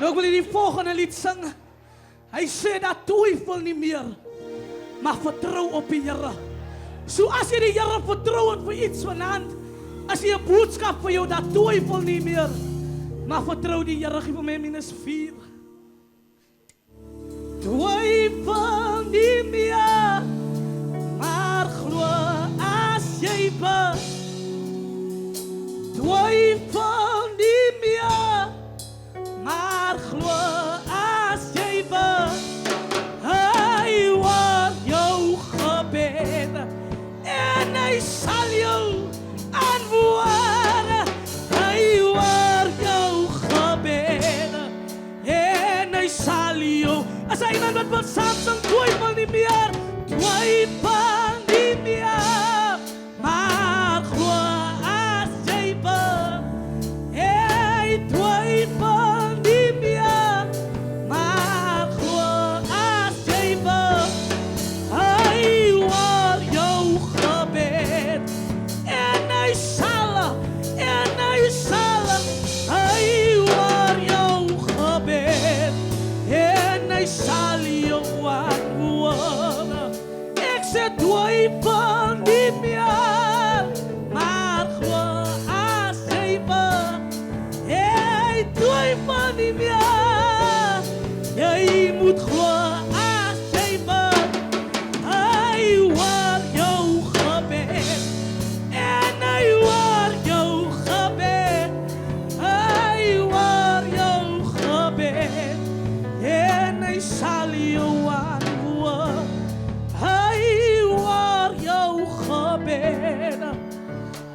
Ik wil die volgende lied zingen. Hij zei dat twijfel niet meer, maar vertrouw op de Heer. Zoals je de Heer vertrouwt voor iets vanavond, als je een boodschap voor jou, dat twijfel niet meer, maar vertrouw die Heer. Geef mij -4. Twijfel niet meer, maar geloof als jy bid. Twijfel niet meer, maar geloof as jy bid. Hy hoor jou gebed en hy sal jou antwoord. Hy hoor jou gebed en hy sal jou. As hy iemand wat wil saamsing, twyfel nie meer, twyfel nie meer, maar geloof as jy bid. Hey, twyfel nie meer, maar geloof as jy bid. Hy hoor jou gebed en hy sal, hy hoor jou gebed en hy sal jou antwoord. Ek sê twyfel nie meer, maar geloof as jy bid. Hey, twyfel nie meer, jy moet glo as jy bid. Hy hoor jou gebed en hy hoor jou gebed. Hy hoor jou gebed en hy sal jou antwoord. Hy hoor jou gebed.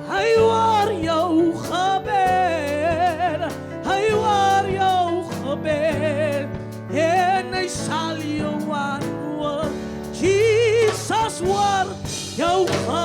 Hy hoor jou gebed. Hy hoor jou gebed en hy sal jou antwoord. Jesus hoor jou gebed.